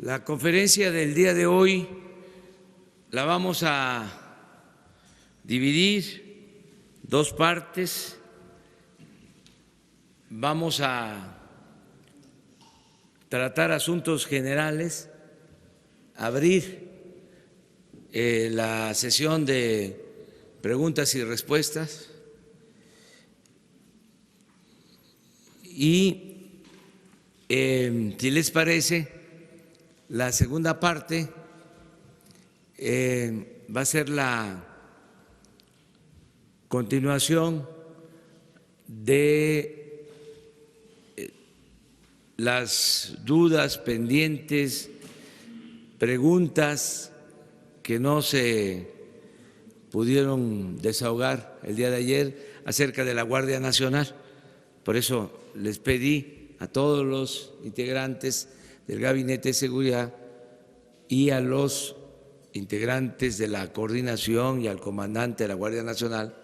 La conferencia del día de hoy la vamos a dividir dos partes. Vamos a tratar asuntos generales, abrir la sesión de preguntas y respuestas y, si les parece, la segunda parte va a ser la continuación de las dudas pendientes, preguntas que no se pudieron desahogar el día de ayer acerca de la Guardia Nacional. Por eso les pedí a todos los integrantes del Gabinete de Seguridad y a los integrantes de la coordinación y al comandante de la Guardia Nacional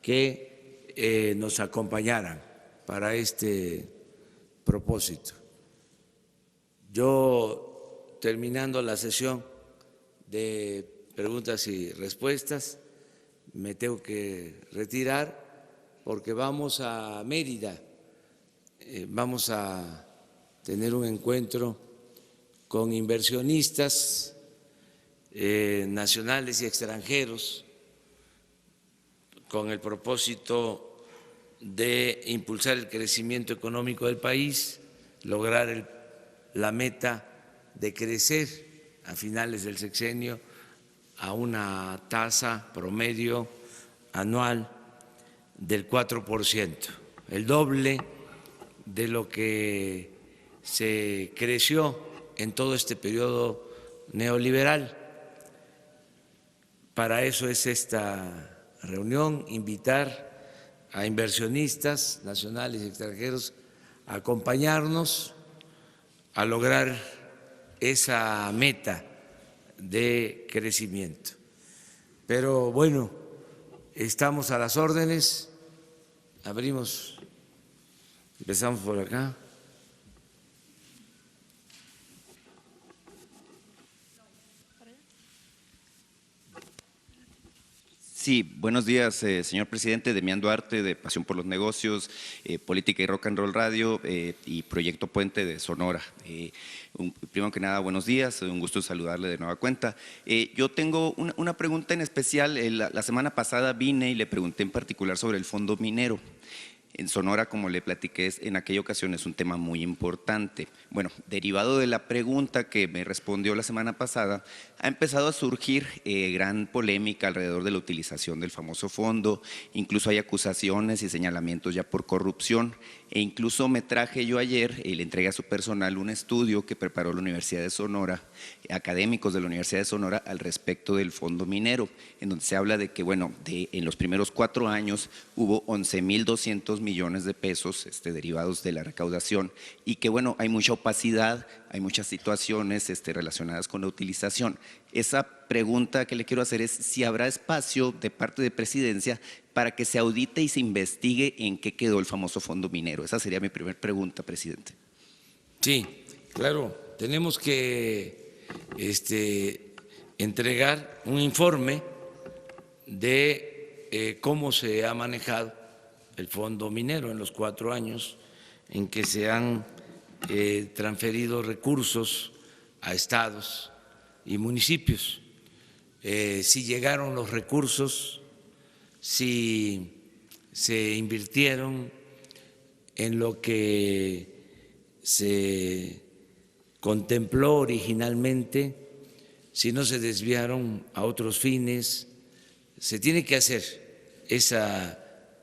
que nos acompañaran para este propósito. Yo, terminando la sesión de preguntas y respuestas, me tengo que retirar porque vamos a Mérida, vamos a tener un encuentro con inversionistas nacionales y extranjeros con el propósito de impulsar el crecimiento económico del país, lograr la meta de crecer a finales del sexenio a una tasa promedio anual del 4%, el doble de lo que se creció en todo este periodo neoliberal. Para eso es esta reunión, invitar a inversionistas nacionales y extranjeros a acompañarnos a lograr esa meta de crecimiento. Pero bueno, estamos a las órdenes, empezamos por acá. Sí, buenos días, señor presidente. Demián Duarte, de Pasión por los Negocios, Política y Rock and Roll Radio y Proyecto Puente de Sonora. Primero que nada, buenos días, un gusto saludarle de nueva cuenta. Yo tengo una pregunta en especial. La semana pasada vine y le pregunté en particular sobre el fondo minero. En Sonora, como le platiqué en aquella ocasión, es un tema muy importante. Bueno, derivado de la pregunta que me respondió la semana pasada, ha empezado a surgir gran polémica alrededor de la utilización del famoso fondo. Incluso hay acusaciones y señalamientos ya por corrupción. E incluso me traje yo ayer y le entregué a su personal un estudio que preparó la Universidad de Sonora, académicos de la Universidad de Sonora, al respecto del fondo minero, en donde se habla de que, bueno, en los primeros 4 años hubo 11.200 millones de pesos derivados de la recaudación y que, bueno, hay mucha opacidad, hay muchas situaciones relacionadas con la utilización. Esa pregunta que le quiero hacer es si habrá espacio de parte de Presidencia para que se audite y se investigue en qué quedó el famoso fondo minero. Esa sería mi primera pregunta, presidente. Sí, claro, tenemos que entregar un informe de cómo se ha manejado el fondo minero en los 4 años en que se han transferido recursos a estados y municipios, si llegaron los recursos, si se invirtieron en lo que se contempló originalmente, si no se desviaron a otros fines. Se tiene que hacer esa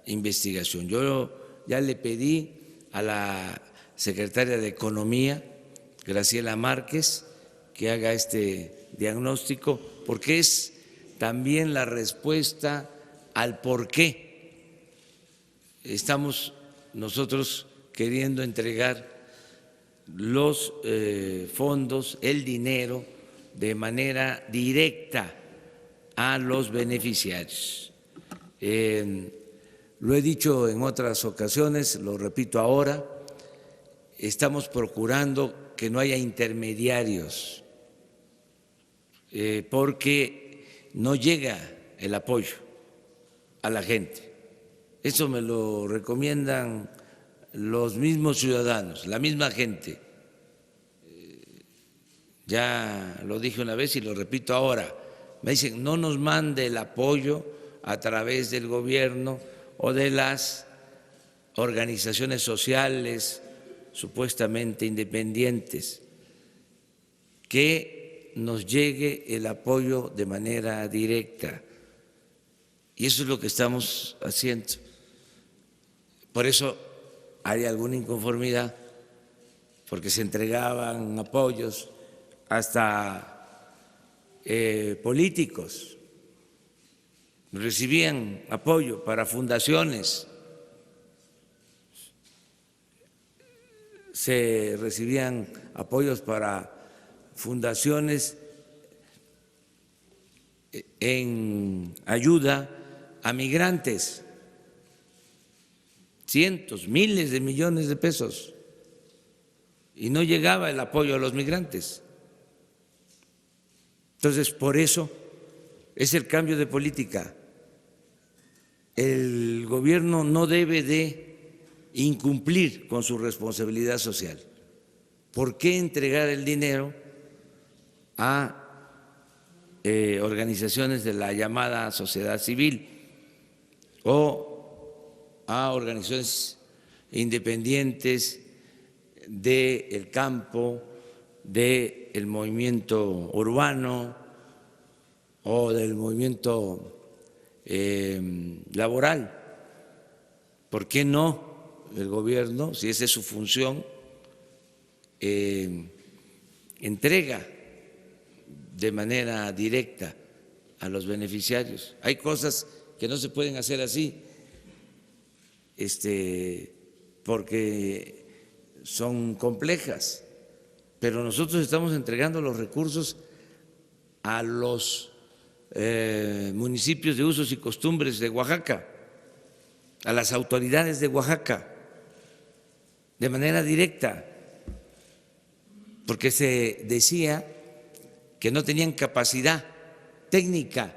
investigación. Yo ya le pedí a la secretaria de Economía, Graciela Márquez, que haga este diagnóstico, porque es también la respuesta al por qué estamos nosotros queriendo entregar los fondos, el dinero, de manera directa a los beneficiarios. Lo he dicho en otras ocasiones, lo repito ahora, estamos procurando que no haya intermediarios, porque no llega el apoyo a la gente. Eso me lo recomiendan los mismos ciudadanos, la misma gente. Ya lo dije una vez y lo repito ahora. Me dicen, no nos mande el apoyo a través del gobierno o de las organizaciones sociales supuestamente independientes, que nos llegue el apoyo de manera directa. Y eso es lo que estamos haciendo. Por eso hay alguna inconformidad, porque se entregaban apoyos hasta políticos, recibían apoyo para fundaciones, se recibían apoyos para fundaciones en ayuda a migrantes, cientos, miles de millones de pesos, y no llegaba el apoyo a los migrantes. Entonces, por eso es el cambio de política. El gobierno no debe de incumplir con su responsabilidad social. ¿Por qué entregar el dinero a organizaciones de la llamada sociedad civil o a organizaciones independientes del campo, del movimiento urbano o del movimiento laboral? ¿Por qué no el gobierno, si esa es su función, entrega de manera directa a los beneficiarios? Hay cosas que no se pueden hacer así, porque son complejas, pero nosotros estamos entregando los recursos a los municipios de usos y costumbres de Oaxaca, a las autoridades de Oaxaca, de manera directa, porque se decía que no tenían capacidad técnica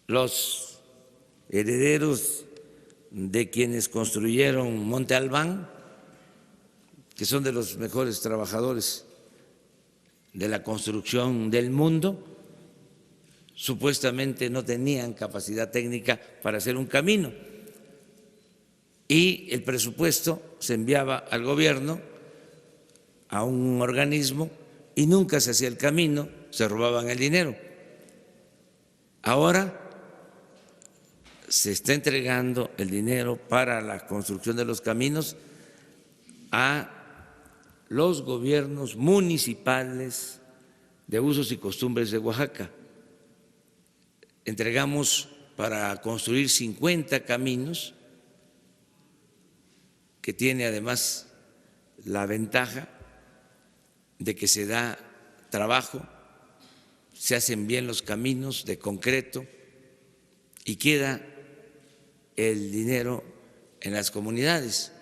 los herederos de quienes construyeron Monte Albán, que son de los mejores trabajadores de la construcción del mundo, supuestamente no tenían capacidad técnica para hacer un camino, y el presupuesto se enviaba al gobierno, a un organismo, y nunca se hacía el camino, se robaban el dinero. Ahora se está entregando el dinero para la construcción de los caminos a los gobiernos municipales de usos y costumbres de Oaxaca. Entregamos para construir 50 caminos, que tiene además la ventaja de que se da trabajo, se hacen bien los caminos de concreto y queda el dinero en las comunidades.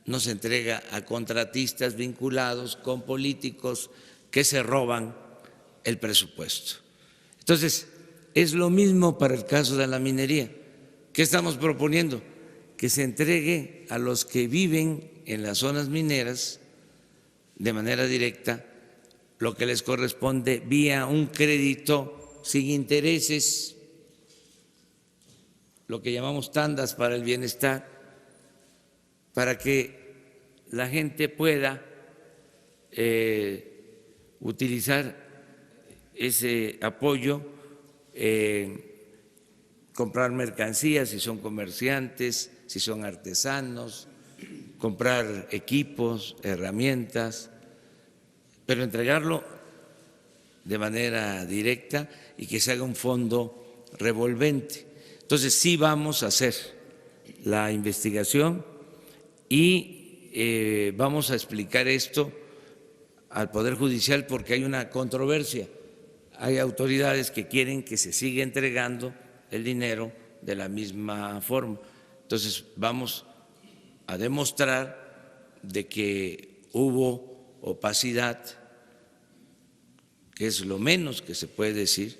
No se entrega a contratistas vinculados con políticos que se roban el presupuesto. Entonces, es lo mismo para el caso de la minería. ¿Qué estamos proponiendo? Que se entregue a los que viven en las zonas mineras de manera directa lo que les corresponde vía un crédito sin intereses, lo que llamamos tandas para el bienestar, para que la gente pueda utilizar ese apoyo, comprar mercancías si son comerciantes, si son artesanos, comprar equipos, herramientas, pero entregarlo de manera directa y que se haga un fondo revolvente. Entonces sí vamos a hacer la investigación y vamos a explicar esto al Poder Judicial, porque hay una controversia. Hay autoridades que quieren que se siga entregando el dinero de la misma forma. Entonces vamos a demostrar de que hubo opacidad, que es lo menos que se puede decir,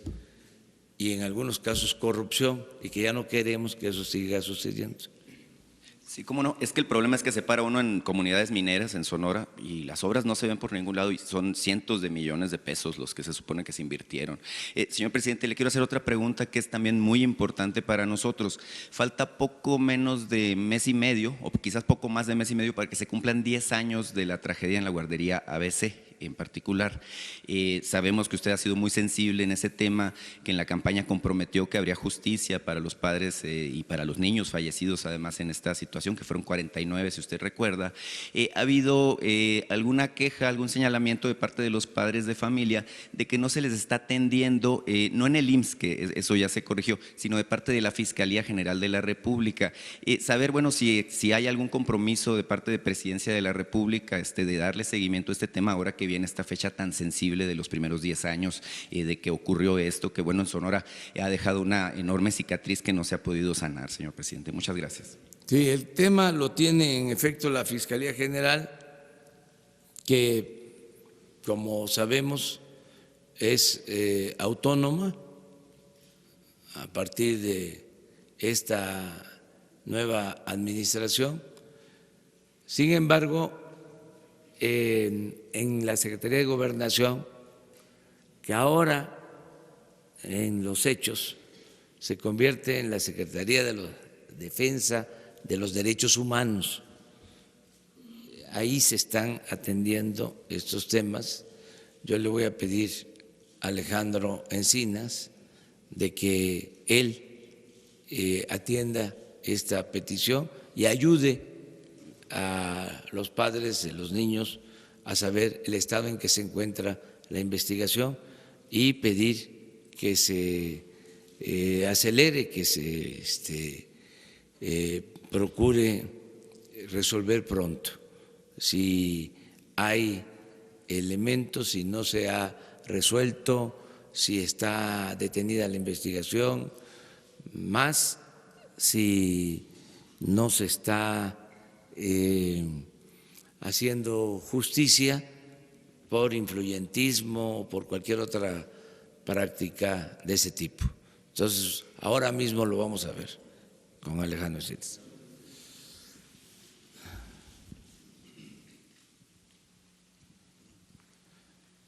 y en algunos casos corrupción, y que ya no queremos que eso siga sucediendo. Sí, cómo no, es que el problema es que se para uno en comunidades mineras en Sonora y las obras no se ven por ningún lado y son cientos de millones de pesos los que se supone que se invirtieron. Señor presidente, le quiero hacer otra pregunta que es también muy importante para nosotros. Falta poco menos de mes y medio, o quizás poco más de mes y medio, para que se cumplan 10 años de la tragedia en la guardería ABC. En particular, sabemos que usted ha sido muy sensible en ese tema, que en la campaña comprometió que habría justicia para los padres y para los niños fallecidos, además en esta situación, que fueron 49, si usted recuerda. ¿Ha habido alguna queja, algún señalamiento de parte de los padres de familia de que no se les está atendiendo, no en el IMSS, que eso ya se corrigió, sino de parte de la Fiscalía General de la República? Saber, bueno, si hay algún compromiso de parte de Presidencia de la República de darle seguimiento a este tema ahora que viene esta fecha tan sensible de los primeros 10 años de que ocurrió esto, que bueno, en Sonora ha dejado una enorme cicatriz que no se ha podido sanar, señor presidente. Muchas gracias. Sí, el tema lo tiene en efecto la Fiscalía General, que como sabemos es autónoma a partir de esta nueva administración. Sin embargo, en la Secretaría de Gobernación, que ahora en los hechos se convierte en la Secretaría de la Defensa de los Derechos Humanos. Ahí se están atendiendo estos temas. Yo le voy a pedir a Alejandro Encinas de que él atienda esta petición y ayude a los padres de los niños a saber el estado en que se encuentra la investigación y pedir que se acelere, que se procure resolver pronto. Si hay elementos, si no se ha resuelto, si está detenida la investigación, más si no se está haciendo justicia por influyentismo o por cualquier otra práctica de ese tipo. Entonces, ahora mismo lo vamos a ver con Alejandro Encinas.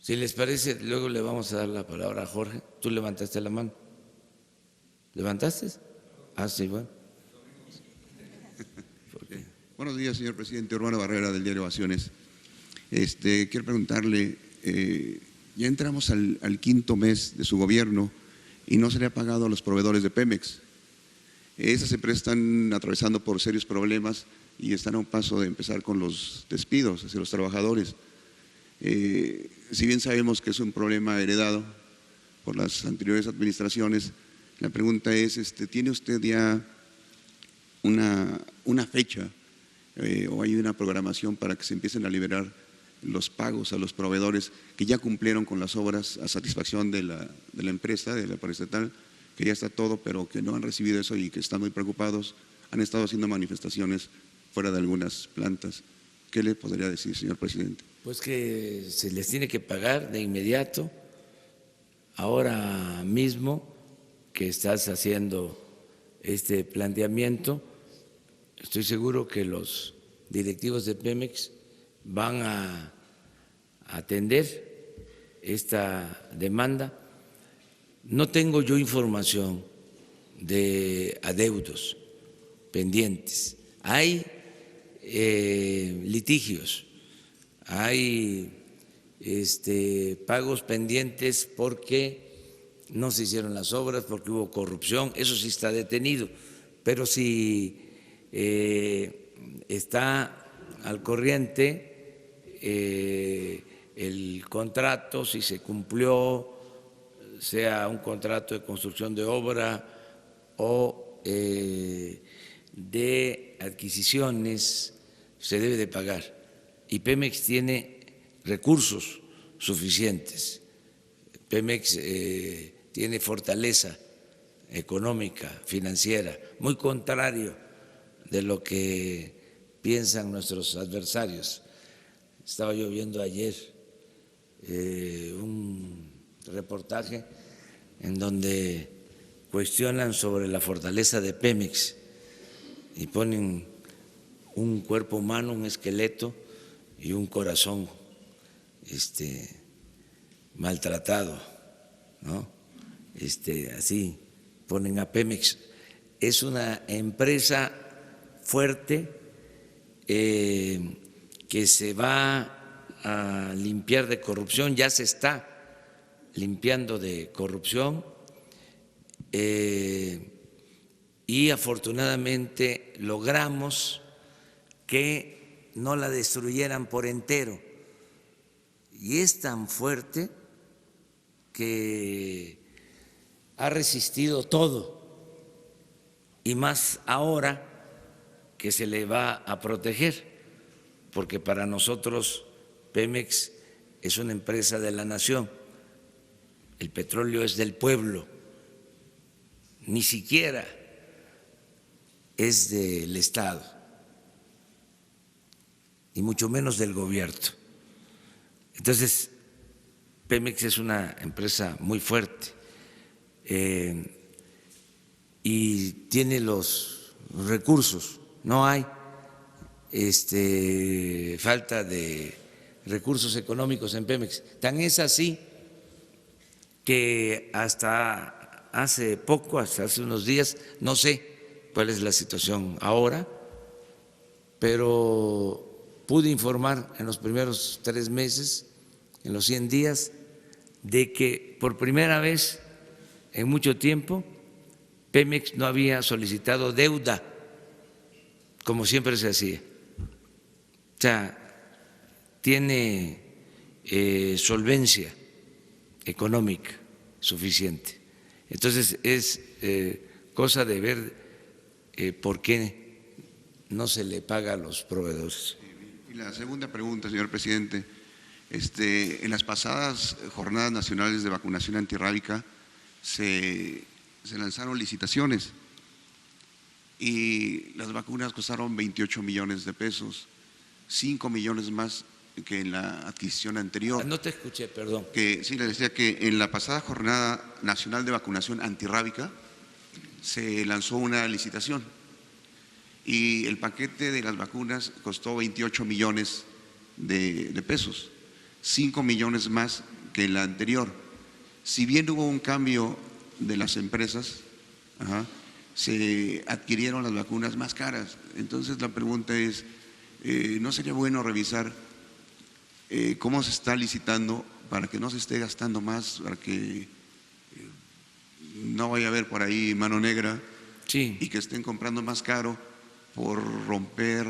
Si les parece, luego le vamos a dar la palabra a Jorge. ¿Tú levantaste la mano? ¿Levantaste? Ah, sí, bueno. Buenos días, señor presidente. Urbano Barrera, del diario Ovaciones. Quiero preguntarle, ya entramos al quinto mes de su gobierno y no se le ha pagado a los proveedores de Pemex. Esas empresas están atravesando por serios problemas y están a un paso de empezar con los despidos hacia los trabajadores. Si bien sabemos que es un problema heredado por las anteriores administraciones, la pregunta es, ¿tiene usted ya una fecha o hay una programación para que se empiecen a liberar los pagos a los proveedores que ya cumplieron con las obras a satisfacción de la empresa, de la paraestatal, que ya está todo, pero que no han recibido eso y que están muy preocupados? Han estado haciendo manifestaciones fuera de algunas plantas. ¿Qué le podría decir, señor presidente? Pues que se les tiene que pagar de inmediato, ahora mismo que estás haciendo este planteamiento. Estoy seguro que los directivos de Pemex van a atender esta demanda. No tengo yo información de adeudos pendientes. Hay litigios, hay pagos pendientes porque no se hicieron las obras, porque hubo corrupción, eso sí está detenido, pero si está al corriente el contrato, si se cumplió, sea un contrato de construcción de obra o de adquisiciones, se debe de pagar. Y Pemex tiene recursos suficientes. Pemex tiene fortaleza económica, financiera, muy contrario de lo que piensan nuestros adversarios. estaba yo viendo ayer un reportaje en donde cuestionan sobre la fortaleza de Pemex y ponen un cuerpo humano, un esqueleto y un corazón maltratado, ¿no? Así ponen a Pemex. Es una empresa fuerte que se va a limpiar de corrupción, ya se está limpiando de corrupción y afortunadamente logramos que no la destruyeran por entero. Y es tan fuerte que ha resistido todo, y más ahora que se le va a proteger, porque para nosotros Pemex es una empresa de la nación, el petróleo es del pueblo, ni siquiera es del Estado, y mucho menos del gobierno. Entonces, Pemex es una empresa muy fuerte y tiene los recursos, no hay falta de recursos económicos en Pemex. Tan es así que hasta hace poco, hasta hace unos días, no sé cuál es la situación ahora, pero pude informar en los primeros 3 meses, en los 100 días, de que por primera vez en mucho tiempo Pemex no había solicitado deuda, como siempre se hacía. O sea, tiene solvencia económica suficiente. Entonces es cosa de ver por qué no se le paga a los proveedores. Y la segunda pregunta, señor presidente. En las pasadas jornadas nacionales de vacunación antirrábica se lanzaron licitaciones y las vacunas costaron 28 millones de pesos, 5 millones más que en la adquisición anterior. No te escuché, perdón. Sí, le decía que en la pasada jornada nacional de vacunación antirrábica se lanzó una licitación y el paquete de las vacunas costó 28 millones de pesos. 5 millones más que la anterior. Si bien hubo un cambio de las empresas, se adquirieron las vacunas más caras. Entonces la pregunta es, ¿no sería bueno revisar cómo se está licitando para que no se esté gastando más, para que no vaya a haber por ahí mano negra? Sí. Y que estén comprando más caro por romper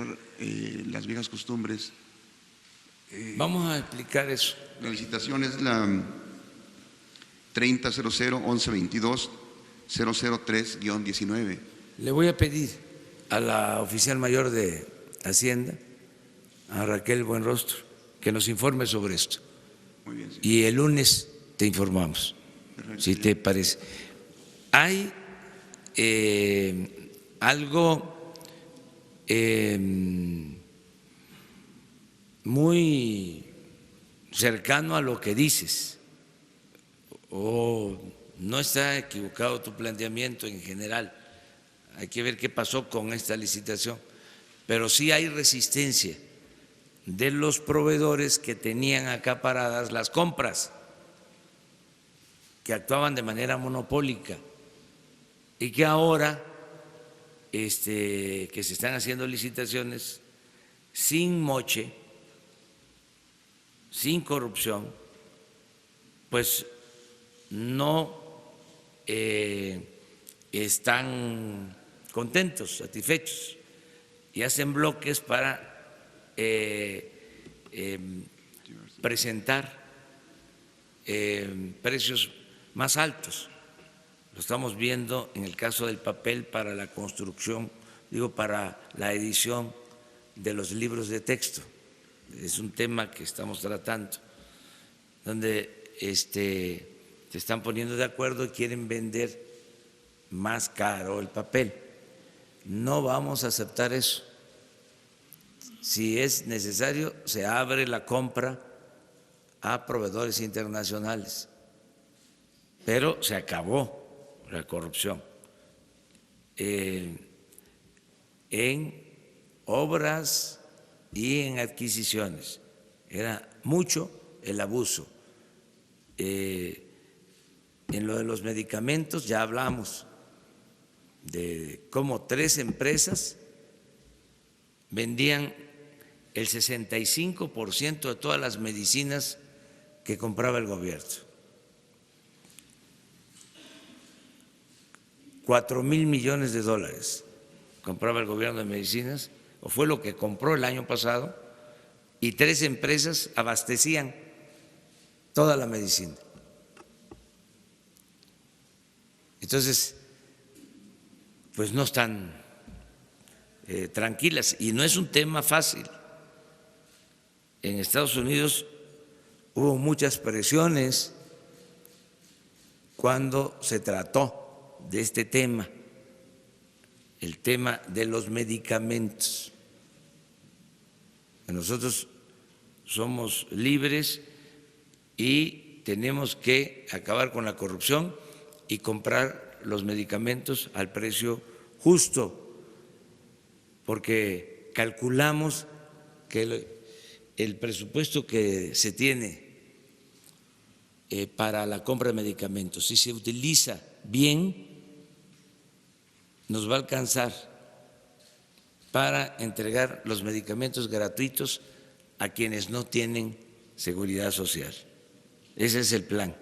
las viejas costumbres? Vamos a explicar eso. La licitación es la 3000-1122-003-19. Le voy a pedir a la oficial mayor de Hacienda, a Raquel Buenrostro, que nos informe sobre esto. Muy bien, señor. Y el lunes te informamos, Perfecto, si señor. te parece. Hay algo muy cercano a lo que dices, o no está equivocado tu planteamiento en general. Hay que ver qué pasó con esta licitación, pero sí hay resistencia de los proveedores que tenían acaparadas las compras, que actuaban de manera monopólica y que ahora que se están haciendo licitaciones sin moche, sin corrupción, pues no están contentos, satisfechos, y hacen bloques para presentar precios más altos. Lo estamos viendo en el caso del papel para la construcción, para la edición de los libros de texto. Es un tema que estamos tratando, donde se están poniendo de acuerdo y quieren vender más caro el papel. No vamos a aceptar eso. si es necesario, se abre la compra a proveedores internacionales, pero se acabó la corrupción en obras y en adquisiciones. Era mucho el abuso. En lo de los medicamentos ya hablamos de cómo 3 empresas vendían el 65% de todas las medicinas que compraba el gobierno. 4,000 millones de dólares compraba el gobierno de medicinas, o fue lo que compró el año pasado, y 3 empresas abastecían toda la medicina. Entonces, pues no están tranquilas, y no es un tema fácil. En Estados Unidos hubo muchas presiones cuando se trató de este tema, el tema de los medicamentos. Nosotros somos libres y tenemos que acabar con la corrupción y comprar los medicamentos al precio justo, porque calculamos que el presupuesto que se tiene para la compra de medicamentos, si se utiliza bien, nos va a alcanzar para entregar los medicamentos gratuitos a quienes no tienen seguridad social. Ese es el plan.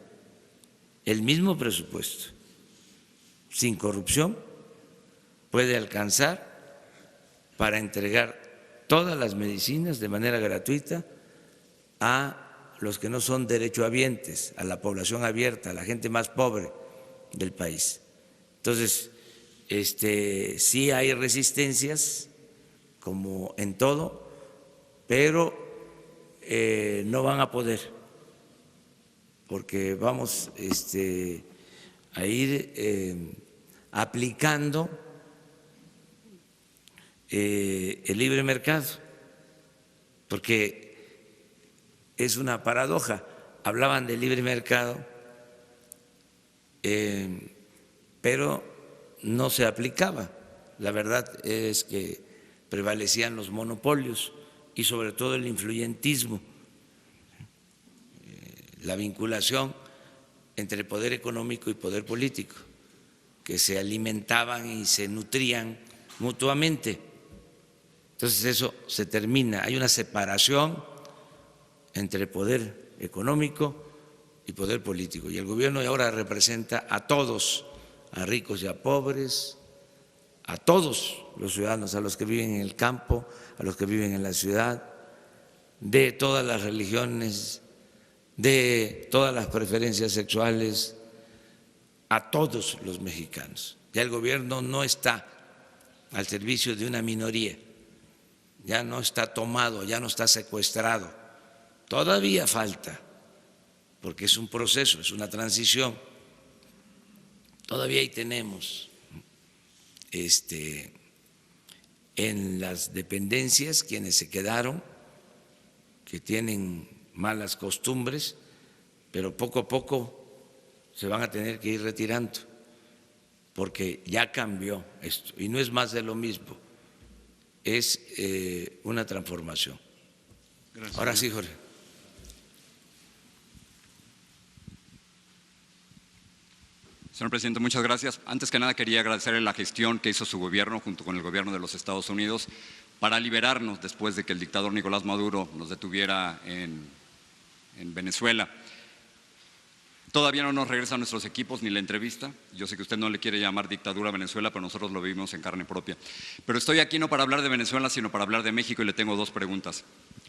El mismo presupuesto, sin corrupción, puede alcanzar para entregar todas las medicinas de manera gratuita a los que no son derechohabientes, a la población abierta, a la gente más pobre del país. Entonces, sí hay resistencias, como en todo, pero no van a poder, porque vamos a ir aplicando el libre mercado, porque es una paradoja. Hablaban del libre mercado, pero no se aplicaba. La verdad es que prevalecían los monopolios y sobre todo el influyentismo, la vinculación entre poder económico y poder político, que se alimentaban y se nutrían mutuamente. Entonces eso se termina, hay una separación entre poder económico y poder político, y el gobierno ahora representa a todos, a ricos y a pobres, a todos los ciudadanos, a los que viven en el campo, a los que viven en la ciudad, de todas las religiones, de todas las preferencias sexuales, a todos los mexicanos. Ya el gobierno no está al servicio de una minoría, ya no está tomado, ya no está secuestrado. Todavía falta, porque es un proceso, es una transición. Todavía ahí tenemos en las dependencias quienes se quedaron, que tienen malas costumbres, pero poco a poco se van a tener que ir retirando, porque ya cambió esto y no es más de lo mismo, es una transformación. Gracias. Ahora sí, Jorge. Señor presidente, muchas gracias. Antes que nada quería agradecerle la gestión que hizo su gobierno junto con el gobierno de los Estados Unidos para liberarnos después de que el dictador Nicolás Maduro nos detuviera en Venezuela. Todavía no nos regresan nuestros equipos ni la entrevista. Yo sé que usted no le quiere llamar dictadura a Venezuela, pero nosotros lo vivimos en carne propia. Pero estoy aquí no para hablar de Venezuela, sino para hablar de México, y le tengo 2 preguntas.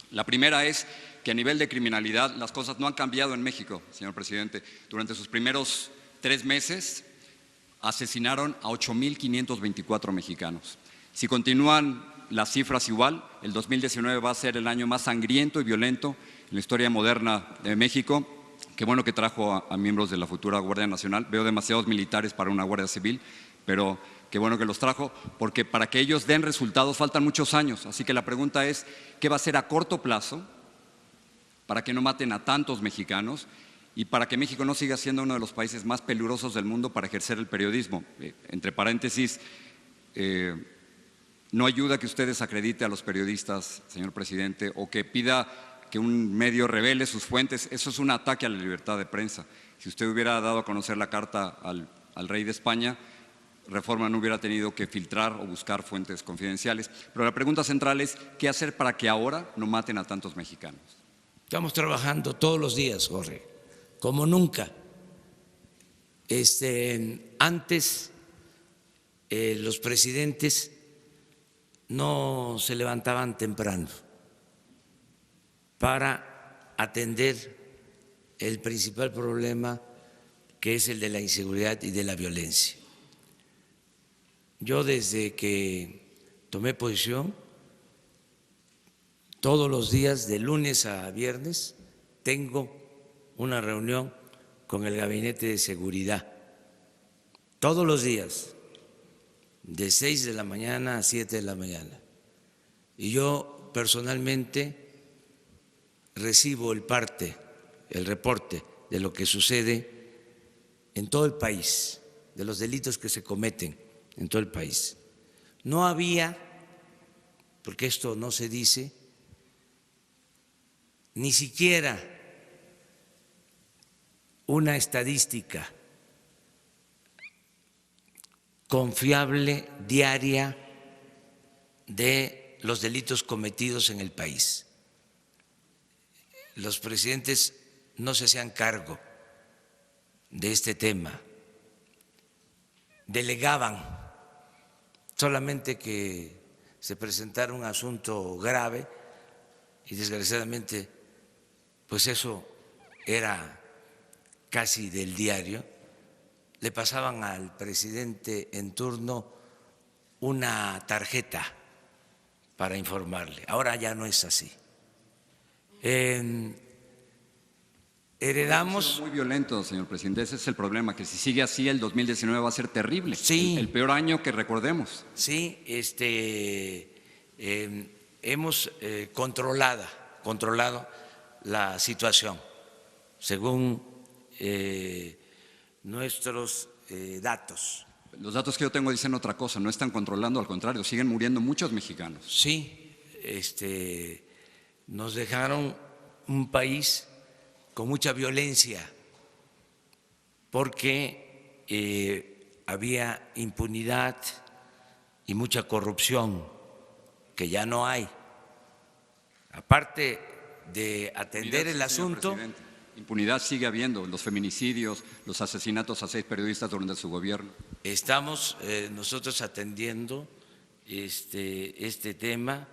La primera es que a nivel de criminalidad las cosas no han cambiado en México, señor presidente. Durante sus primeros 3 meses asesinaron a 8,524 mexicanos. Si continúan las cifras igual, el 2019 va a ser el año más sangriento y violento en la historia moderna de México. Qué bueno que trajo a miembros de la futura Guardia Nacional. Veo demasiados militares para una Guardia Civil, pero qué bueno que los trajo, porque para que ellos den resultados faltan muchos años. Así que la pregunta es, ¿qué va a hacer a corto plazo para que no maten a tantos mexicanos y para que México no siga siendo uno de los países más peligrosos del mundo para ejercer el periodismo? Entre paréntesis, no ayuda que usted desacredite a los periodistas, señor presidente, o que pida que un medio revele sus fuentes. Eso es un ataque a la libertad de prensa. Si usted hubiera dado a conocer la carta al rey de España, Reforma no hubiera tenido que filtrar o buscar fuentes confidenciales. Pero la pregunta central es, ¿qué hacer para que ahora no maten a tantos mexicanos? Estamos trabajando todos los días, Jorge, como nunca. Antes los presidentes no se levantaban temprano para atender el principal problema, que es el de la inseguridad y de la violencia. Yo, desde que tomé posición, todos los días, de lunes a viernes, tengo una reunión con el Gabinete de Seguridad. Todos los días, de 6 de la mañana a 7 de la mañana. Y yo personalmente recibo el reporte de lo que sucede en todo el país, de los delitos que se cometen en todo el país. No había, porque esto no se dice, ni siquiera una estadística confiable diaria de los delitos cometidos en el país. Los presidentes no se hacían cargo de este tema, delegaban solamente que se presentara un asunto grave y desgraciadamente pues eso era casi del diario, le pasaban al presidente en turno una tarjeta para informarle. Ahora ya no es así. Heredamos… Muy violento, señor presidente. Ese es el problema, que si sigue así, el 2019 va a ser terrible. Sí. El peor año que recordemos. Sí, hemos controlado la situación según nuestros datos. Los datos que yo tengo dicen otra cosa, no están controlando, al contrario, siguen muriendo muchos mexicanos. Sí, nos dejaron un país con mucha violencia porque había impunidad y mucha corrupción que ya no hay. Aparte de atender el asunto… Impunidad sigue habiendo, los feminicidios, los asesinatos a 6 periodistas durante su gobierno. Estamos nosotros atendiendo este tema,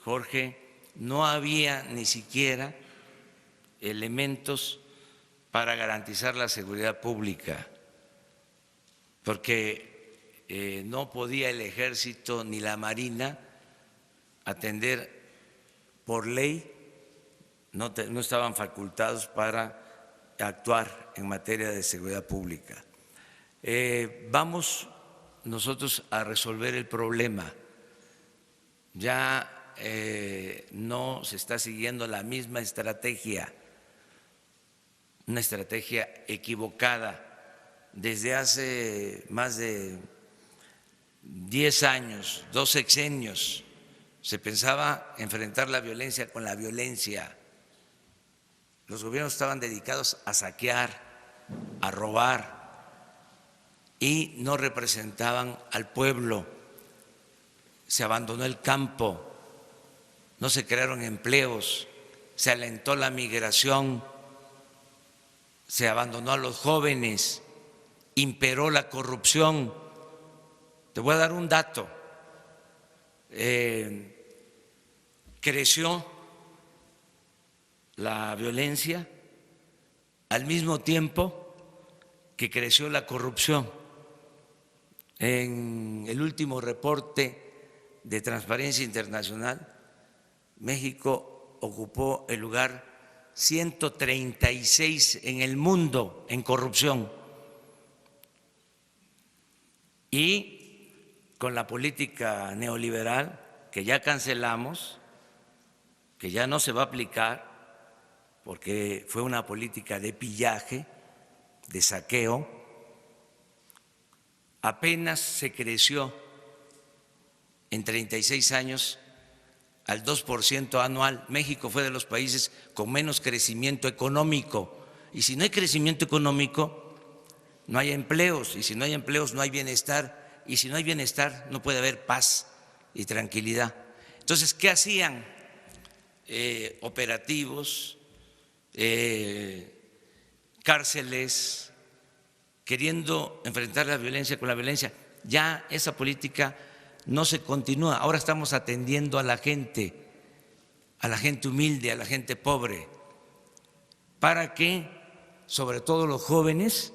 Jorge. No había ni siquiera elementos para garantizar la seguridad pública, porque no podía el Ejército ni la Marina atender por ley, no estaban facultados para actuar en materia de seguridad pública. Vamos nosotros a resolver el problema. Ya no se está siguiendo la misma estrategia, una estrategia equivocada. Desde hace más de 10 años, 2 sexenios, se pensaba enfrentar la violencia con la violencia. Los gobiernos estaban dedicados a saquear, a robar y no representaban al pueblo. Se abandonó el campo, no se crearon empleos, se alentó la migración, se abandonó a los jóvenes, imperó la corrupción. Te voy a dar un dato. Creció la violencia al mismo tiempo que creció la corrupción. En el último reporte de Transparencia Internacional, México ocupó el lugar 136 en el mundo en corrupción. y con la política neoliberal que ya cancelamos, que ya no se va a aplicar porque fue una política de pillaje, de saqueo, apenas se creció en 36 años al 2% anual. México fue de los países con menos crecimiento económico. Y si no hay crecimiento económico, no hay empleos. Y si no hay empleos, no hay bienestar. Y si no hay bienestar, no puede haber paz y tranquilidad. Entonces, ¿qué hacían? Operativos, cárceles, queriendo enfrentar la violencia con la violencia. Ya esa política no se continúa. Ahora estamos atendiendo a la gente humilde, a la gente pobre, para que, sobre todo los jóvenes,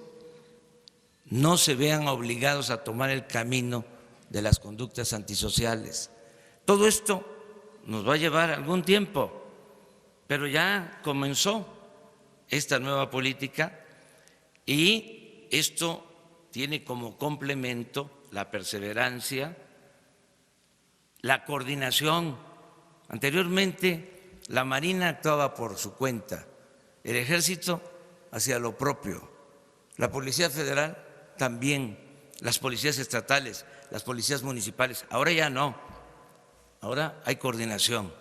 no se vean obligados a tomar el camino de las conductas antisociales. Todo esto nos va a llevar algún tiempo, pero ya comenzó esta nueva política y esto tiene como complemento la perseverancia, la coordinación. Anteriormente la Marina actuaba por su cuenta, el Ejército hacía lo propio, la Policía Federal también, las policías estatales, las policías municipales. Ahora ya no, ahora hay coordinación.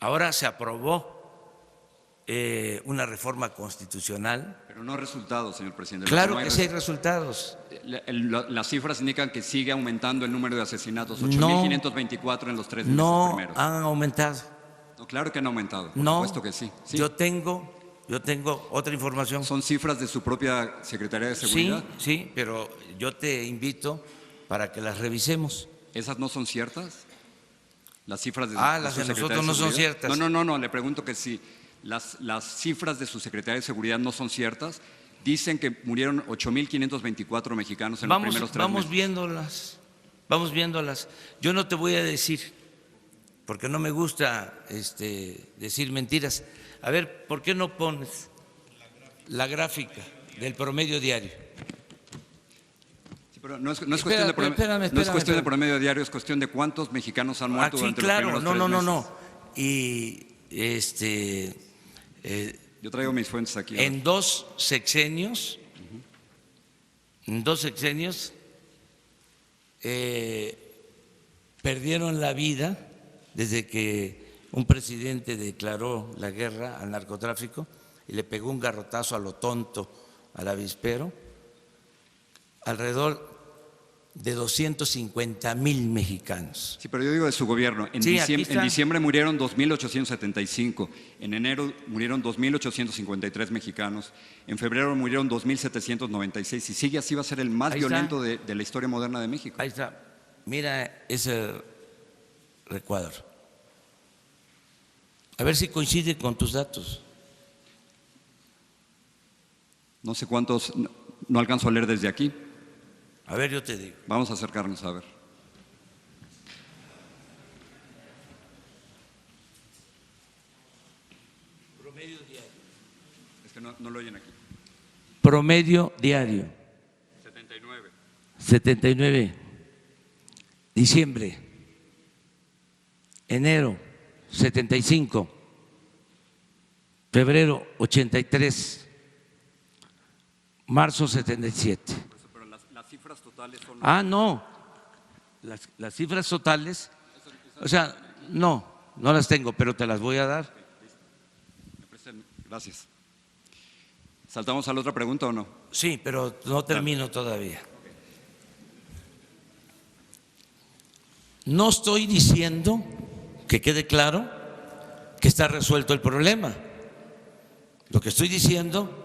Ahora se aprobó una reforma constitucional. Pero no resultados, señor presidente. Claro que sí hay resultados. Las cifras indican que sigue aumentando el número de asesinatos, 8.524 en los 3 meses primeros. No han aumentado. No, claro que han aumentado, por No, supuesto que sí. Sí. Yo tengo otra información. ¿Son cifras de su propia Secretaría de Seguridad? Sí, pero yo te invito para que las revisemos. ¿Esas no son ciertas? ¿Las cifras de las su de Secretaría nosotros no son Seguridad? ciertas. No, le pregunto que si las cifras de su Secretaría de Seguridad no son ciertas. Dicen que murieron 8.524 mexicanos en los primeros 3 meses. Vamos viéndolas. Yo no te voy a decir, porque no me gusta decir mentiras. A ver, ¿por qué no pones la gráfica del promedio diario? Sí, pero no es cuestión de promedio diario, es cuestión de cuántos mexicanos han muerto durante los primeros 3 meses. No. Y yo traigo mis fuentes aquí. En dos sexenios, perdieron la vida desde que un presidente declaró la guerra al narcotráfico y le pegó un garrotazo a lo tonto al avispero, alrededor de 250,000 mexicanos. Sí, pero yo digo de su gobierno. En diciembre murieron 2.875, en enero murieron 2.853 mexicanos, en febrero murieron 2.796, y sigue así va a ser el más violento de la historia moderna de México. Ahí está, mira ese recuadro. A ver si coincide con tus datos. No sé cuántos, no alcanzo a leer desde aquí. A ver, yo te digo. Vamos a acercarnos a ver. Promedio diario. Es que no lo oyen aquí. Promedio diario. 79. 79. Diciembre. Enero, 75. Febrero, 83. Marzo, 77. Pero las cifras totales son… No. Las cifras totales, o sea, no las tengo, pero te las voy a dar. Gracias. ¿Saltamos a la otra pregunta o no? Sí, pero no termino todavía. No estoy diciendo, que quede claro, que está resuelto el problema. Lo que estoy diciendo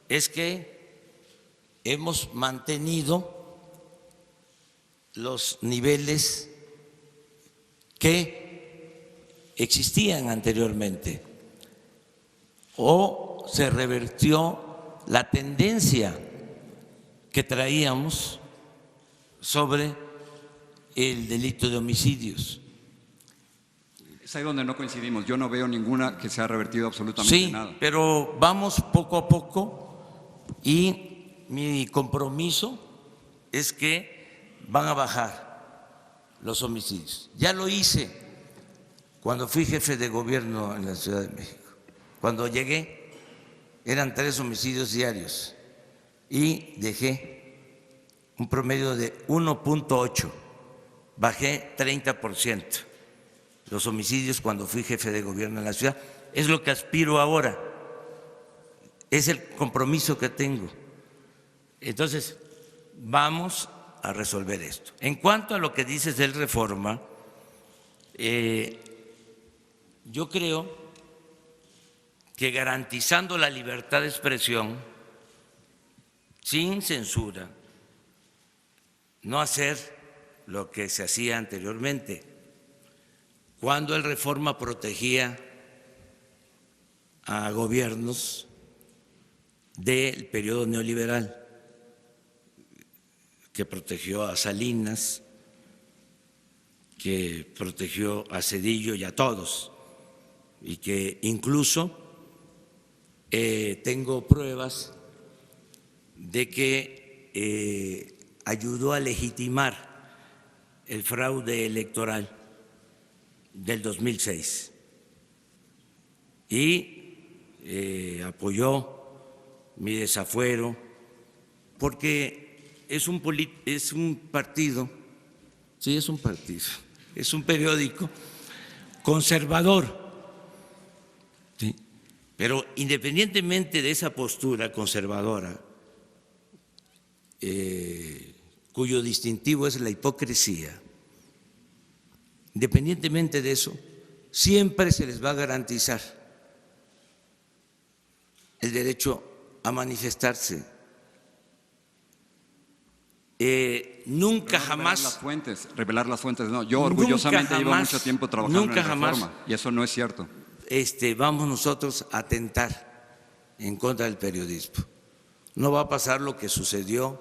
es que hemos mantenido los niveles que existían anteriormente, o se revirtió la tendencia que traíamos sobre el delito de homicidios. Es ahí donde no coincidimos. Yo no veo ninguna que se ha revertido absolutamente nada. Sí, pero vamos poco a poco, y mi compromiso es que van a bajar los homicidios. Ya lo hice cuando fui jefe de gobierno en la Ciudad de México. Cuando llegué eran 3 homicidios diarios y dejé un promedio de 1.8, bajé 30% los homicidios cuando fui jefe de gobierno en la ciudad. Es lo que aspiro ahora, es el compromiso que tengo. Entonces, vamos a resolver esto. En cuanto a lo que dices del Reforma, yo creo que garantizando la libertad de expresión, sin censura, no hacer lo que se hacía anteriormente, cuando el Reforma protegía a gobiernos del periodo neoliberal, que protegió a Salinas, que protegió a Zedillo y a todos, y que incluso tengo pruebas de que ayudó a legitimar el fraude electoral del 2006 y apoyó mi desafuero, porque es un partido, sí, es un partido, es un periódico conservador. Sí. Pero independientemente de esa postura conservadora, cuyo distintivo es la hipocresía, independientemente de eso, siempre se les va a garantizar el derecho a manifestarse. Nunca jamás revelar las fuentes, no. Yo orgullosamente llevo mucho tiempo trabajando en Reforma y eso no es cierto. Vamos nosotros a atentar en contra del periodismo. No va a pasar lo que sucedió,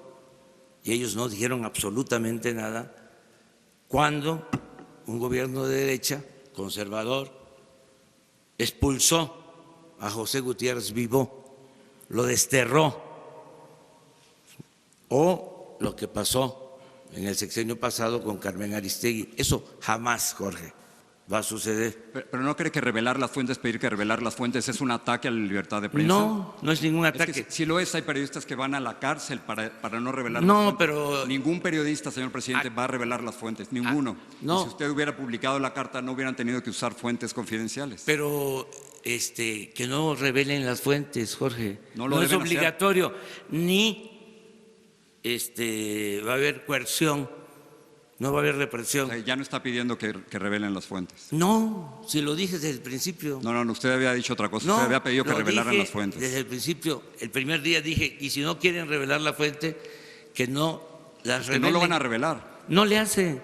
y ellos no dijeron absolutamente nada, cuando un gobierno de derecha conservador expulsó a José Gutiérrez Vivó, lo desterró, o lo que pasó en el sexenio pasado con Carmen Aristegui. Eso jamás, Jorge, va a suceder. Pero ¿no cree que revelar las fuentes, pedir que revelar las fuentes es un ataque a la libertad de prensa? No, no es ningún ataque. Es que si lo es, hay periodistas que van a la cárcel para no revelar no, las fuentes. Pero ningún periodista, señor presidente, va a revelar las fuentes, ninguno. No. Y si usted hubiera publicado la carta, no hubieran tenido que usar fuentes confidenciales. Pero que no revelen las fuentes, Jorge. No es obligatorio, ni va a haber coerción, no va a haber represión. O sea, ya no está pidiendo que revelen las fuentes. No, si lo dije desde el principio. No, usted había dicho otra cosa. No, usted había pedido que revelaran las fuentes. Desde el principio, el primer día dije, y si no quieren revelar la fuente, que no las revelen. Que no lo van a revelar. No le hace.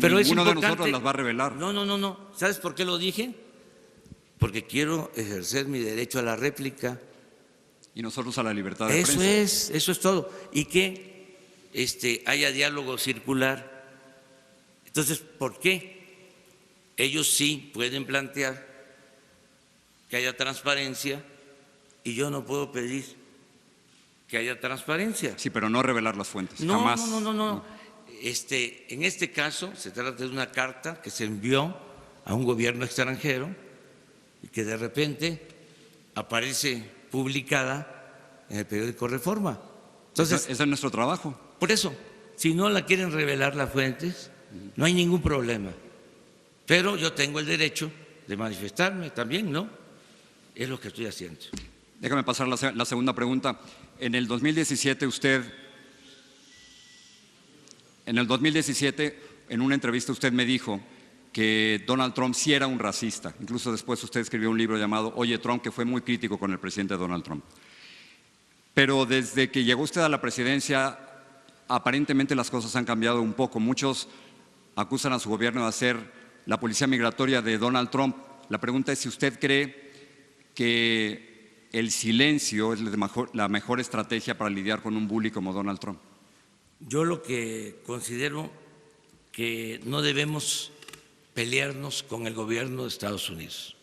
Pero ninguno de nosotros las va a revelar. No. ¿Sabes por qué lo dije? Porque quiero ejercer mi derecho a la réplica. Y nosotros a la libertad de prensa. Eso es todo. Y que haya diálogo circular. Entonces, ¿por qué ellos sí pueden plantear que haya transparencia y yo no puedo pedir que haya transparencia? Sí, pero no revelar las fuentes, no, jamás. No. En este caso se trata de una carta que se envió a un gobierno extranjero y que de repente aparece publicada en el periódico Reforma. Entonces, ese es nuestro trabajo. Por eso, si no la quieren revelar las fuentes, no hay ningún problema. Pero yo tengo el derecho de manifestarme también, ¿no? Es lo que estoy haciendo. Déjame pasar la segunda pregunta. En el 2017 en una entrevista usted me dijo que Donald Trump sí era un racista. Incluso después usted escribió un libro llamado Oye Trump, que fue muy crítico con el presidente Donald Trump. Pero desde que llegó usted a la presidencia, aparentemente las cosas han cambiado un poco. Muchos acusan a su gobierno de ser la policía migratoria de Donald Trump. La pregunta es si usted cree que el silencio es la mejor estrategia para lidiar con un bully como Donald Trump. Yo lo que considero que no debemos pelearnos con el gobierno de Estados Unidos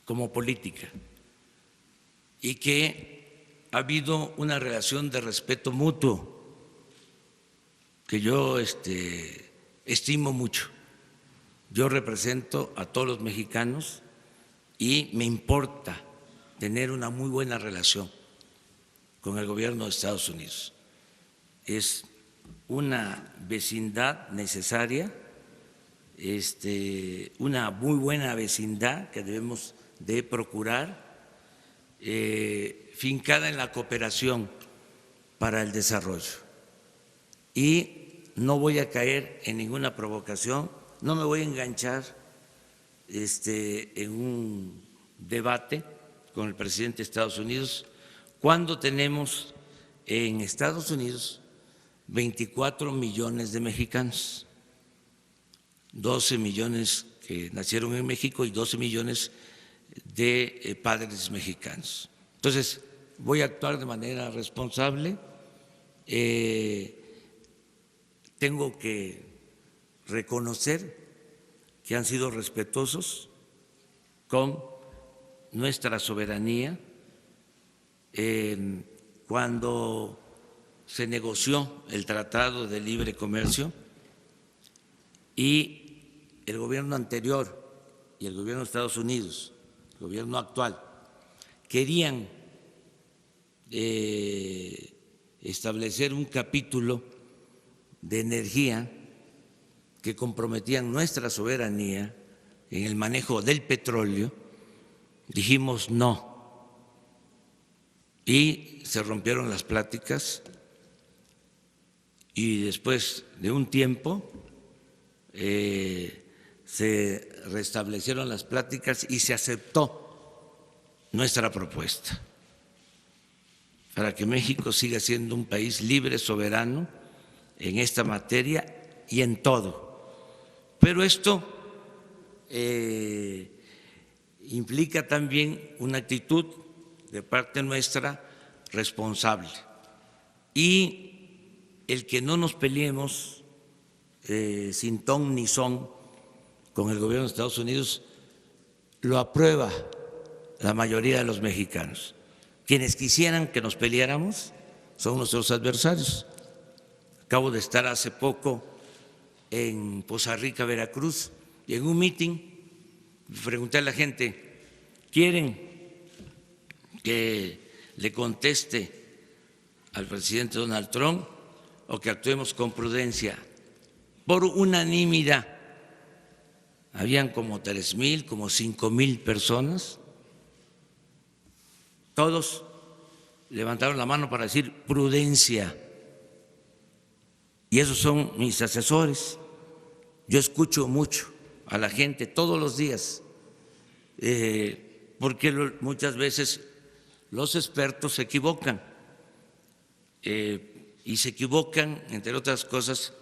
como política, y que ha habido una relación de respeto mutuo que yo estimo mucho. Yo represento a todos los mexicanos y me importa tener una muy buena relación con el gobierno de Estados Unidos. Es una vecindad necesaria, una muy buena vecindad que debemos de procurar, fincada en la cooperación para el desarrollo. Y no voy a caer en ninguna provocación, no me voy a enganchar en un debate con el presidente de Estados Unidos cuando tenemos en Estados Unidos 24 millones de mexicanos, 12 millones que nacieron en México y 12 millones de padres mexicanos. Entonces, voy a actuar de manera responsable. Tengo que reconocer que han sido respetuosos con nuestra soberanía. Cuando se negoció el Tratado de Libre Comercio y el gobierno anterior y el gobierno de Estados Unidos, el gobierno actual, querían establecer un capítulo de energía que comprometían nuestra soberanía en el manejo del petróleo, dijimos no. Y se rompieron las pláticas y después de un tiempo se restablecieron las pláticas y se aceptó nuestra propuesta para que México siga siendo un país libre, soberano en esta materia y en todo. Pero esto implica también una actitud de parte nuestra responsable y el que no nos peleemos sin ton ni son con el gobierno de Estados Unidos lo aprueba la mayoría de los mexicanos. Quienes quisieran que nos peleáramos son nuestros adversarios. Acabo de estar hace poco en Poza Rica, Veracruz, y en un mitin pregunté a la gente, ¿quieren que le conteste al presidente Donald Trump o que actuemos con prudencia? Por unanimidad, habían como 3,000, como 5,000 personas, todos levantaron la mano para decir prudencia. Y esos son mis asesores. Yo escucho mucho a la gente todos los días, porque muchas veces los expertos se equivocan, y se equivocan, entre otras cosas,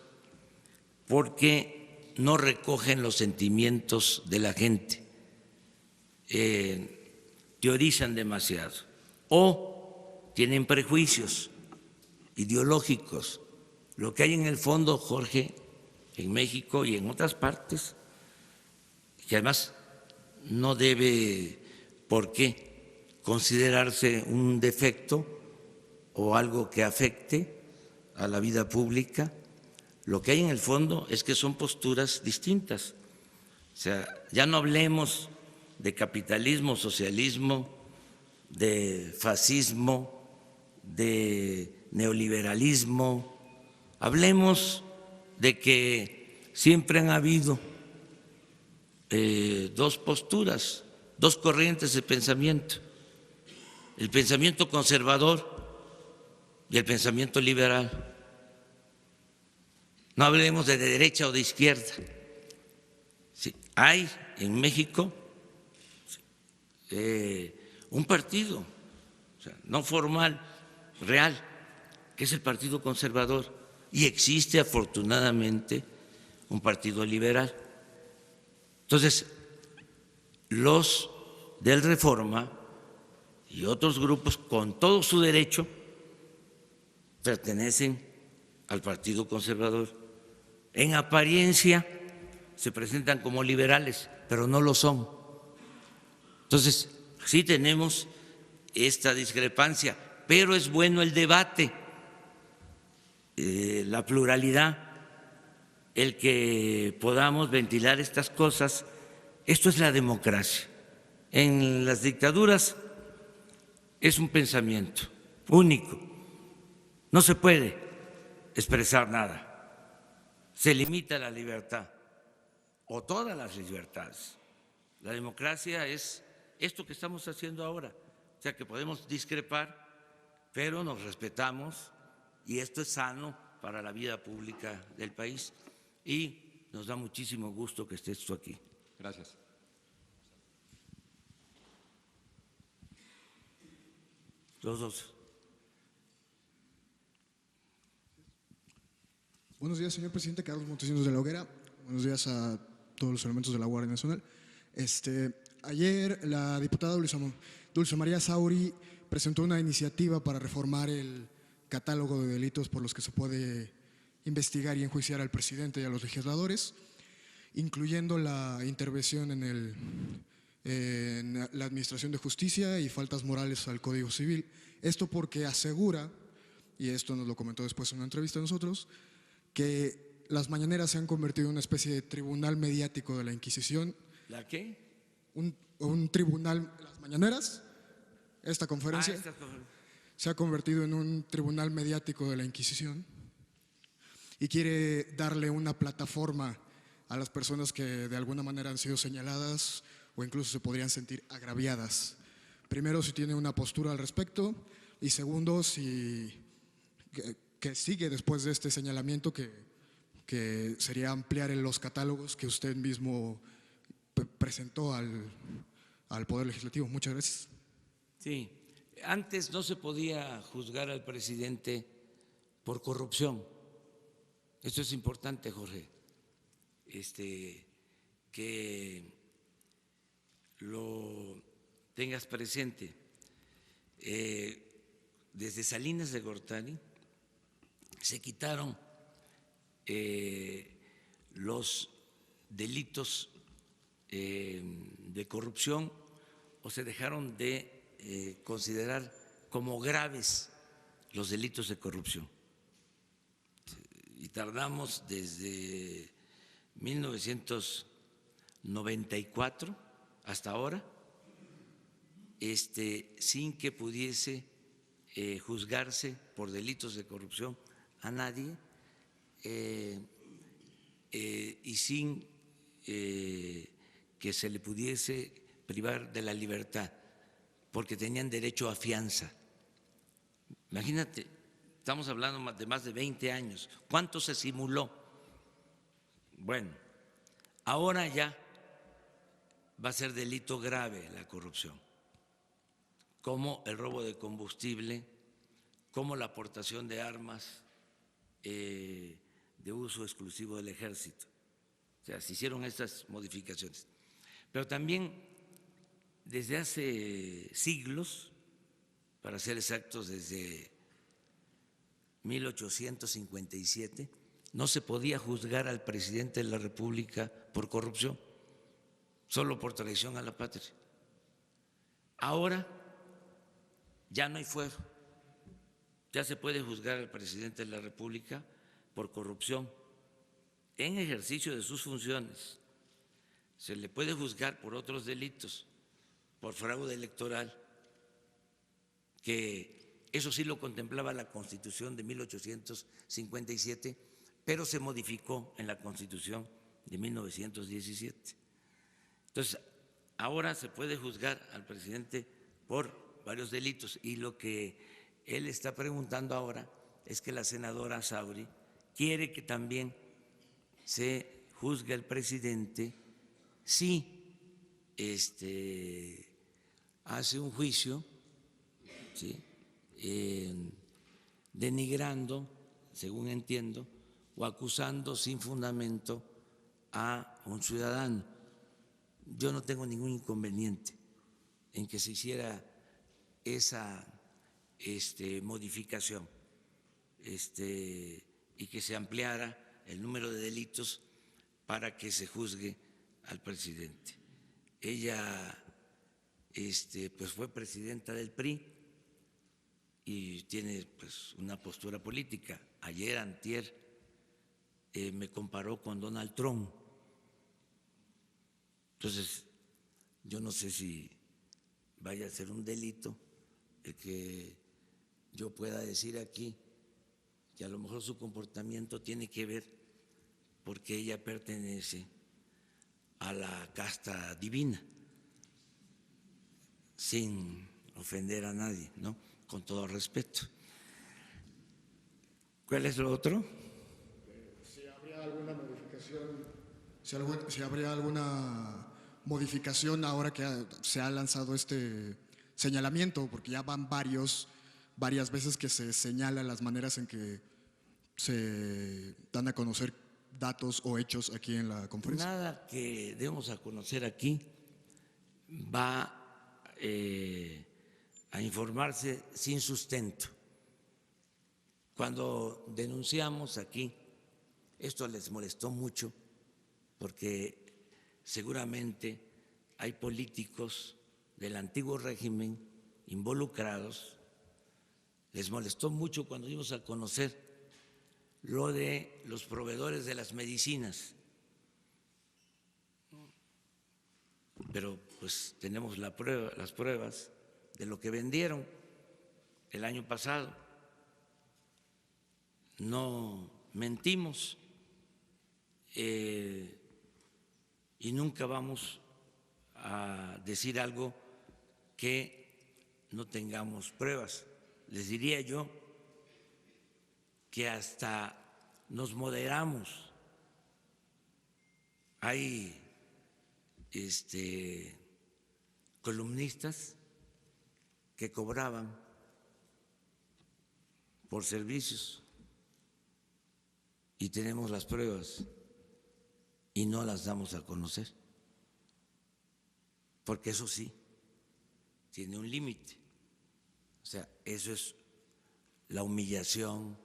porque no recogen los sentimientos de la gente, teorizan demasiado o tienen prejuicios ideológicos. Lo que hay en el fondo, Jorge, en México y en otras partes, que además no debe por qué considerarse un defecto o algo que afecte a la vida pública, lo que hay en el fondo es que son posturas distintas. O sea, ya no hablemos de capitalismo, socialismo, de fascismo, de neoliberalismo. Hablemos de que siempre han habido dos posturas, dos corrientes de pensamiento, el pensamiento conservador y el pensamiento liberal. No hablemos de derecha o de izquierda. Sí, hay en México un partido, o sea, no formal, real, que es el Partido Conservador, y existe afortunadamente un partido liberal. Entonces, los del Reforma y otros grupos, con todo su derecho, pertenecen al Partido Conservador. En apariencia se presentan como liberales, pero no lo son. Entonces, sí tenemos esta discrepancia, pero es bueno el debate. la pluralidad, el que podamos ventilar estas cosas. Esto es la democracia. En las dictaduras es un pensamiento único, no se puede expresar nada, se limita la libertad o todas las libertades. La democracia es esto que estamos haciendo ahora, o sea que podemos discrepar, pero nos respetamos y esto es sano para la vida pública del país y nos da muchísimo gusto que estés tú aquí. Gracias. Los dos. Buenos días, señor presidente. Carlos Montesinos de la Hoguera. Buenos días a todos los elementos de la Guardia Nacional. Ayer la diputada Dulce María Sauri presentó una iniciativa para reformar el catálogo de delitos por los que se puede investigar y enjuiciar al presidente y a los legisladores, incluyendo la intervención en la Administración de Justicia y faltas morales al Código Civil. Esto porque asegura, y esto nos lo comentó después en una entrevista a nosotros, que las mañaneras se han convertido en una especie de tribunal mediático de la Inquisición. ¿La qué? Un tribunal, las mañaneras, esta conferencia se ha convertido en un tribunal mediático de la Inquisición y quiere darle una plataforma a las personas que de alguna manera han sido señaladas o incluso se podrían sentir agraviadas. Primero, si tiene una postura al respecto, y segundo, si que sigue después de este señalamiento que sería ampliar en los catálogos que usted mismo presentó al Poder Legislativo. Muchas gracias. Sí, antes no se podía juzgar al presidente por corrupción. Esto es importante, Jorge, que lo tengas presente. Desde Salinas de Gortari se quitaron los delitos de corrupción o se dejaron de considerar como graves los delitos de corrupción. Y tardamos desde 1994 hasta ahora sin que pudiese juzgarse por delitos de corrupción a nadie y sin que se le pudiese privar de la libertad, porque tenían derecho a fianza. Imagínate, estamos hablando de más de 20 años. ¿Cuánto se simuló? Bueno, ahora ya va a ser delito grave la corrupción, como el robo de combustible, como la aportación de armas de uso exclusivo del ejército. O sea, se hicieron estas modificaciones. Pero también desde hace siglos, para ser exactos, desde 1857, no se podía juzgar al presidente de la República por corrupción, solo por traición a la patria. Ahora ya no hay fuero, ya se puede juzgar al presidente de la República por corrupción en ejercicio de sus funciones. Se le puede juzgar por otros delitos, por fraude electoral, que eso sí lo contemplaba la Constitución de 1857, pero se modificó en la Constitución de 1917. Entonces, ahora se puede juzgar al presidente por varios delitos y lo que él está preguntando ahora es que la senadora Sauri quiere que también se juzgue al presidente si hace un juicio, ¿sí?, denigrando, según entiendo, o acusando sin fundamento a un ciudadano. Yo no tengo ningún inconveniente en que se hiciera esa modificación y que se ampliara el número de delitos para que se juzgue al presidente. Ella pues fue presidenta del PRI y tiene pues una postura política ayer, antier, me comparó con Donald Trump. Entonces, yo no sé si vaya a ser un delito el que yo pueda decir aquí que a lo mejor su comportamiento tiene que ver porque ella pertenece a la casta divina, sin ofender a nadie, ¿no? Con todo respeto. ¿Cuál es lo otro? Si habría alguna modificación, si habría alguna modificación ahora que se ha lanzado este señalamiento, porque ya van varias veces que se señalan las maneras en que se dan a conocer datos o hechos aquí en la conferencia. Nada que demos a conocer aquí va a informarse sin sustento. Cuando denunciamos aquí, esto les molestó mucho porque seguramente hay políticos del antiguo régimen involucrados. Les molestó mucho cuando dimos a conocer lo de los proveedores de las medicinas. Pero pues tenemos las pruebas de lo que vendieron el año pasado. No mentimos y nunca vamos a decir algo que no tengamos pruebas. Les diría yo que hasta nos moderamos. Hay columnistas que cobraban por servicios y tenemos las pruebas y no las damos a conocer, porque eso sí tiene un límite. O sea, eso es la humillación,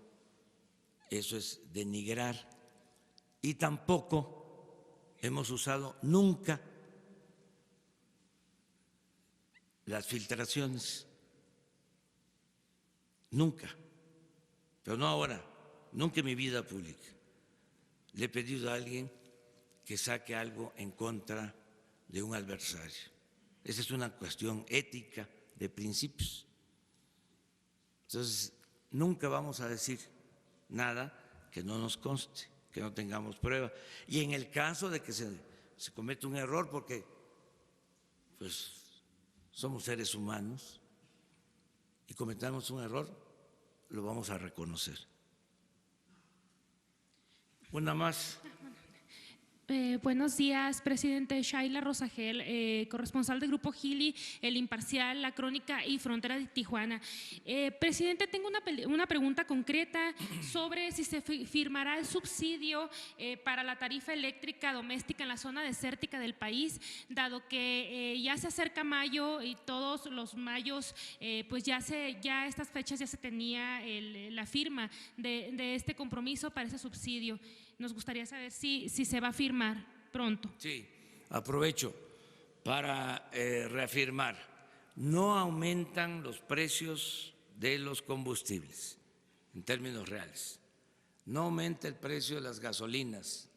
eso es denigrar, y tampoco hemos usado nunca las filtraciones, nunca, pero no ahora, nunca en mi vida pública le he pedido a alguien que saque algo en contra de un adversario. Esa es una cuestión ética, de principios. Entonces, nunca vamos a decir nada que no nos conste, que no tengamos prueba. Y en el caso de que se cometa un error, porque pues somos seres humanos y cometamos un error, lo vamos a reconocer. Una más. Buenos días, presidente. Shaila Rosagel, corresponsal del Grupo Gili, El Imparcial, La Crónica y Frontera de Tijuana. Presidente, tengo una pregunta concreta sobre si se firmará el subsidio para la tarifa eléctrica doméstica en la zona desértica del país, dado que ya se acerca mayo y todos los mayos, pues ya estas fechas ya se tenía la firma de este compromiso para ese subsidio. Nos gustaría saber si se va a firmar pronto. Sí, aprovecho para reafirmar, no aumentan los precios de los combustibles en términos reales, no aumenta el precio de las gasolinas,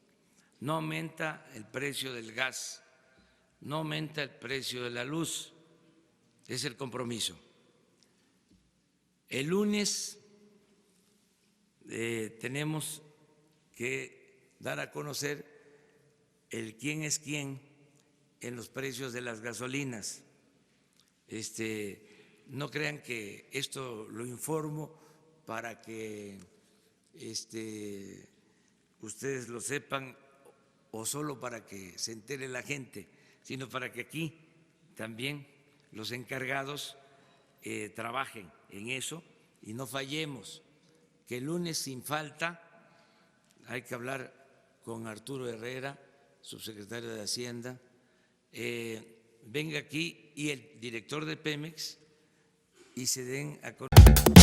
no aumenta el precio del gas, no aumenta el precio de la luz, es el compromiso. El lunes tenemos que dar a conocer el quién es quién en los precios de las gasolinas. No crean que esto lo informo para que ustedes lo sepan o solo para que se entere la gente, sino para que aquí también los encargados trabajen en eso y no fallemos, que el lunes sin falta hay que hablar con Arturo Herrera, subsecretario de Hacienda, venga aquí y el director de Pemex y se den a conocer.